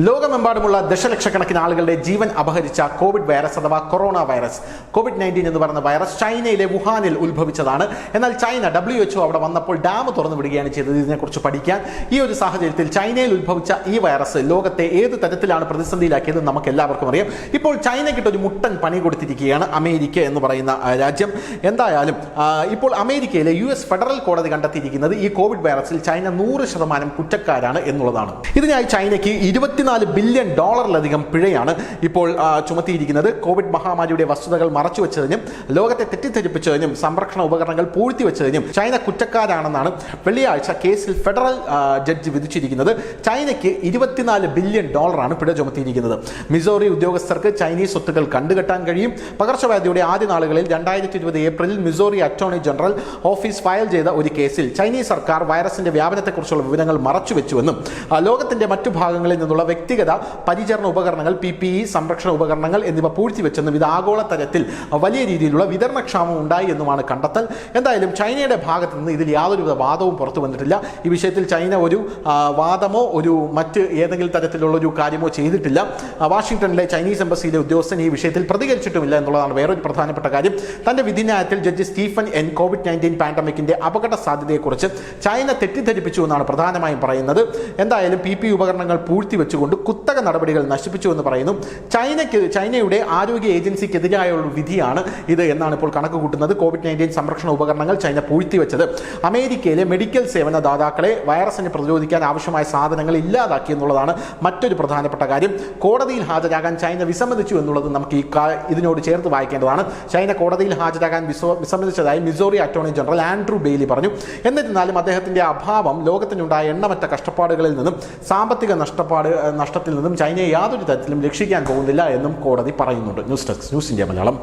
ലോകമെമ്പാടുമുള്ള ദശലക്ഷക്കണക്കിന് ആളുകളുടെ ജീവൻ അപഹരിച്ച കോവിഡ് വൈറസ് അഥവാ കൊറോണ വൈറസ് കോവിഡ്-19 എന്ന് പറയുന്ന വൈറസ് ചൈനയിലെ വുഹാനിൽ ഉത്ഭവിച്ചതാണ്. എന്നാൽ ചൈന WHO അവിടെ വന്നപ്പോൾ ഡാം തുറന്നു വിടുകയാണ് ചെയ്തത്. ഇതിനെക്കുറിച്ച് പഠിക്കാൻ ഈ ഒരു സാഹചര്യത്തിൽ ചൈനയിൽ ഉത്ഭവിച്ച ഈ വൈറസ് ലോകത്തെ ഏത് തരത്തിലാണ് പ്രതിസന്ധിയിലാക്കിയത് നമുക്ക് എല്ലാവർക്കും അറിയാം. ഇപ്പോൾ ചൈനയ്ക്കിട്ടൊരു മുട്ടൻ പണി കൊടുത്തിരിക്കുകയാണ് അമേരിക്ക എന്ന് പറയുന്ന രാജ്യം. എന്തായാലും ഇപ്പോൾ അമേരിക്കയിലെ US ഫെഡറൽ കോടതി കണ്ടെത്തിയിരിക്കുന്നത് ഈ കോവിഡ് വൈറസിൽ ചൈന 100% കുറ്റക്കാരാണ് എന്നുള്ളതാണ്. ഇതിനായി ചൈനയ്ക്ക് $24 ബില്യൺ പിഴയാണ് ഇപ്പോൾ ചുമത്തിയിരിക്കുന്നത്. കോവിഡ് മഹാമാരിയുടെ വസ്തുതകൾ മറച്ചുവെച്ചതിനും ലോകത്തെ തെറ്റിദ്ധരിപ്പിച്ചതിനും സംരക്ഷണ ഉപകരണങ്ങൾ പൂഴ്ത്തിവെച്ചതിനും ചൈന കുറ്റക്കാരാണെന്നാണ് വെള്ളിയാഴ്ച കേസിൽ ഫെഡറൽ ജഡ്ജി വിധിച്ചിരിക്കുന്നത്. ചൈനയ്ക്ക് $24 ബില്യൺ പിഴ ചുമത്തിയിരിക്കുന്നത്. മിസോറി ഉദ്യോഗസ്ഥർക്ക് ചൈനീസ് സ്വത്തുക്കൾ കണ്ടുകെട്ടാൻ കഴിയും. പകർച്ചവ്യാധിയുടെ ആദ്യ നാളുകളിൽ 2020 ഏപ്രിലിൽ Missouri attorney general office file ചെയ്ത ഒരു കേസിൽ ചൈനീസ് സർക്കാർ വൈറസിന്റെ വ്യാപനത്തെക്കുറിച്ചുള്ള വിവരങ്ങൾ മറച്ചുവെച്ചുവെന്നും ലോകത്തിന്റെ മറ്റു ഭാഗങ്ങളിൽ നിന്നുള്ള വ്യക്തിഗത പരിചരണ ഉപകരണങ്ങൾ PPE സംരക്ഷണ ഉപകരണങ്ങൾ എന്നിവ പൂഴ്ത്തിവെച്ചെന്നും ഇത് ആഗോള തലത്തിൽ വലിയ രീതിയിലുള്ള വിതരണക്ഷാമം ഉണ്ടായി എന്നുമാണ് കണ്ടെത്തൽ. എന്തായാലും ചൈനയുടെ ഭാഗത്ത് നിന്ന് ഇതിൽ യാതൊരുവിധ വാദവും പുറത്തു വന്നിട്ടില്ല. ഈ വിഷയത്തിൽ ചൈന ഒരു വാദമോ ഒരു മറ്റ് ഏതെങ്കിലും തരത്തിലുള്ള ഒരു കാര്യമോ ചെയ്തിട്ടില്ല. വാഷിംഗ്ടണിലെ ചൈനീസ് എംബസിയിലെ ഉദ്യോഗസ്ഥൻ ഈ വിഷയത്തിൽ പ്രതികരിച്ചിട്ടുമില്ല എന്നുള്ളതാണ് വേറൊരു പ്രധാനപ്പെട്ട കാര്യം. തന്റെ വിധിന്യായത്തിൽ ജഡ്ജി സ്റ്റീഫൻ എൻ കോവിഡ്-19 പാൻഡമിക്കിന്റെ അപകട സാധ്യതയെക്കുറിച്ച് ചൈന തെറ്റിദ്ധരിപ്പിച്ചു എന്നാണ് പ്രധാനമായും പറയുന്നത്. എന്തായാലും PPE ഉപകരണങ്ങൾ പൂഴ്ത്തിവെച്ചുകൊണ്ട് കുത്തക നടപടികൾ നശിപ്പിച്ചു എന്ന് പറയുന്നു. ചൈനയുടെ ആരോഗ്യ ഏജൻസിക്കെതിരായുള്ള വിധിയാണ് ഇത് എന്നാണ് ഇപ്പോൾ കണക്ക് കൂട്ടുന്നത്. കോവിഡ്-19 സംരക്ഷണ ഉപകരണങ്ങൾ ചൈന പൂഴ്ത്തിവെച്ചത് അമേരിക്കയിലെ മെഡിക്കൽ സേവന ദാതാക്കളെ വൈറസിനെ പ്രതിരോധിക്കാൻ ആവശ്യമായ സാധനങ്ങൾ ഇല്ലാതാക്കി എന്നുള്ളതാണ് മറ്റൊരു പ്രധാനപ്പെട്ട കാര്യം. കോടതിയിൽ ഹാജരാകാൻ ചൈന വിസമ്മതിച്ചു എന്നുള്ളത് നമുക്ക് ഇതിനോട് ചേർത്ത് വായിക്കേണ്ടതാണ്. ചൈന കോടതിയിൽ ഹാജരാകാൻ വിസമ്മതിച്ചതായി Missouri attorney general Andrew Bailey പറഞ്ഞു. എന്നിരുന്നാലും അദ്ദേഹത്തിന്റെ അഭാവം ലോകത്തിനുണ്ടായ എണ്ണമറ്റ കഷ്ടപ്പാടുകളിൽ നിന്നും സാമ്പത്തിക നഷ്ടത്തിൽ നിന്നും ചൈനയെ യാതൊരു തരത്തിലും രക്ഷിക്കാൻ പോകുന്നില്ല എന്നും കോടതി പറയുന്നുണ്ട്. News desk news India Malayalam.